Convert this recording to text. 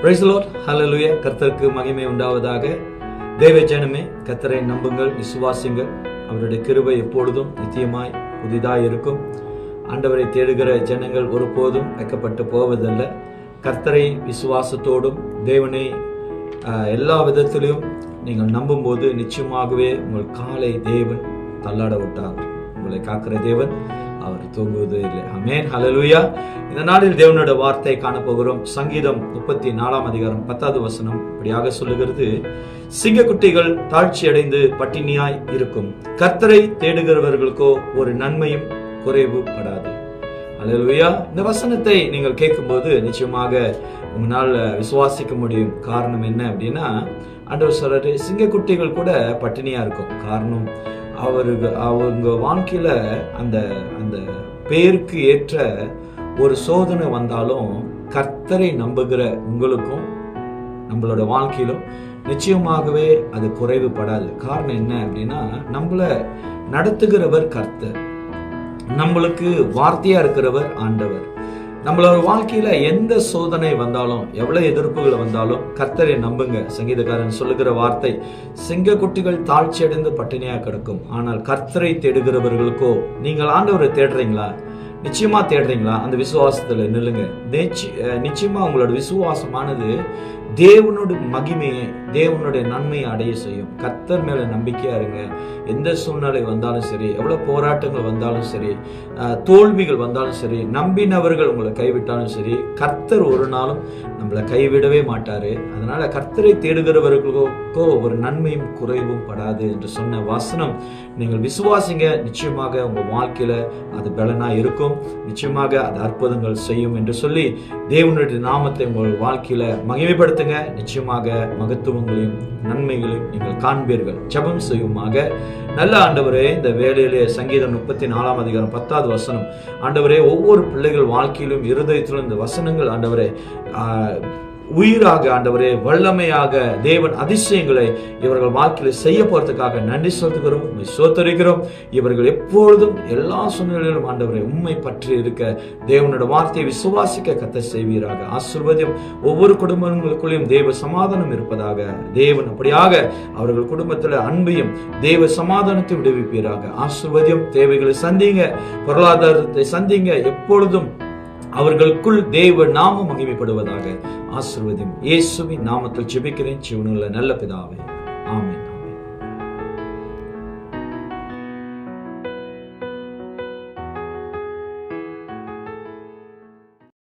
Praise the Lord, ஹல்லேலூயா. கர்த்தருக்கு மகிமை உண்டாவதாக. தேவ ஜனமே, கர்த்தரை நம்புங்கள், விசுவாசிங்கள். அவருடைய கிருபை எப்பொழுதும் நித்தியமாய் புதிதாய் இருக்கும். ஆண்டவரை தேடுகிற ஜனங்கள் ஒருபோதும் வைக்கப்பட்டு போவதல்ல. கர்த்தரை விசுவாசத்தோடும் தேவனை எல்லா விதத்திலும் நீங்கள் நம்பும்போது நிச்சயமாகவே உங்கள் காலை தேவன் தள்ளாட விட்டார். உங்களை காக்கிற தேவன், அவர் தூங்குவது இல்லை. ஆமென், ஹல்லேலூயா. இந்த நாளில் தேவனோட வார்த்தை காணப்போகிறோம். சங்கீதம் 34 அதிகாரம் 10வது வசனம் இப்படியாக சொல்லுகிறது: சிங்கக்குட்டிகள் தாழ்ச்சி அடைந்து பட்டினியாய் இருக்கும், கர்த்தரை தேடுகிறவர்களுக்கோ ஒரு நன்மையும் குறைவுபடாது. ஹல்லேலூயா. இந்த வசனத்தை நீங்கள் கேட்கும்போது நிச்சயமாக உங்களால் விசுவாசிக்க முடியும். காரணம் என்ன அப்படின்னா, ஆண்டவர் சொல்றாரு, சிங்கக்குட்டிகள் கூட பட்டினியா இருக்கும். காரணம், அவங்க வாழ்க்கையில அந்த அந்த பேருக்கு ஏற்ற ஒரு சோதனை வந்தாலும் கர்த்தரை நம்புகிற உங்களுக்கும் நம்மளோட வாழ்க்கையிலும் நிச்சயமாகவே அது குறைவுபடாது. காரணம் என்ன அப்படின்னா, நம்மள நடத்துகிறவர் கர்த்தர், நம்மளுக்கு வார்த்தையா இருக்கிறவர் ஆண்டவர். நம்மளோட வாழ்க்கையில எந்த சோதனை வந்தாலும், எவ்வளவு எதிர்ப்புகள் வந்தாலும் கர்த்தரை நம்புங்க. சங்கீதக்காரன் சொல்லுகிற வார்த்தை, சிங்கக்குட்டிகள் தாழ்ச்சி அடைந்து பட்டினியா கிடக்கும், ஆனால் கர்த்தரை தேடுகிறவர்களுக்கோ. நீங்கள் ஆண்டவரை தேடுறீங்களா? நிச்சயமா தேடுறீங்களா? அந்த விசுவாசத்துல நில்லுங்க. நிச்சயமா உங்களோட விசுவாசமானது தேவனுடைய மகிமையை, தேவனுடைய நன்மையை அடைய செய்யும். கர்த்தர் மேல நம்பிக்கையா இருங்க. எந்த சூழ்நிலை வந்தாலும் சரி, எவ்வளவு போராட்டங்கள் வந்தாலும் சரி, தோல்விகள் வந்தாலும் சரி, நம்பினவர்கள் உங்களை கைவிட்டாலும் சரி, கர்த்தர் ஒரு நாளும் நம்மளை கைவிடவே மாட்டாரு. அதனால கர்த்தரை தேடுகிறவர்களுக்கோ ஒரு நன்மையும் குறைவும் படாது என்று சொன்ன வசனம் நீங்கள் விசுவாசிங்க. நிச்சயமாக உங்க வாழ்க்கையில அது பலனா இருக்கும். நிச்சயமாக அது அற்புதங்கள் செய்யும் என்று சொல்லி தேவனுடைய நாமத்தை உங்கள் வாழ்க்கையில மகிமைப்படுத்துங்க. நிச்சயமாக மகத்துவங்களையும் நன்மைகளையும் நீங்கள் காண்பீர்கள். ஜெபம் செய்யுமாக. நல்ல ஆண்டவரே, இந்த வேளையிலே சங்கீதம் 34 அதிகாரம் 10வது வசனம், ஆண்டவரே, ஒவ்வொரு பிள்ளைகள் வாழ்க்கையிலும் இருதயத்திலும் இந்த வசனங்கள் ஆண்டவரே உயிராக, ஆண்டவரே வல்லமையாக தேவன் அதிசயங்களை இவர்கள் வாழ்க்கையில் செய்ய போறதுக்காக நன்றி சொல்லுகிறோம், சோத்தரிக்கிறோம். இவர்கள் எப்பொழுதும் எல்லா சூழ்நிலையிலும் ஆண்டவரை உண்மை பற்றி இருக்க, தேவனோட வார்த்தையை விசுவாசிக்க கர்த்தர் செய்வீராக. ஆசீர்வாதம் ஒவ்வொரு குடும்பங்களுக்குள்ளேயும் தேவ சமாதானம் இருப்பதாக. தேவன் அப்படியாக அவர்கள் குடும்பத்தில் அன்பையும் தேவ சமாதானத்தை விடுவிப்பீராக. ஆசீர்வாதம். தேவைகளை சந்திங்க, பொருளாதாரத்தை சந்திங்க. எப்பொழுதும் அவர்களுக்குள் தேவ நாமம் மகிமைப்படுவதாக. ஆசீர்வாதம். இயேசுவின் நாமத்தில் ஜெபிக்கிறேன் ஜீவனுள்ள நல்ல பிதாவே.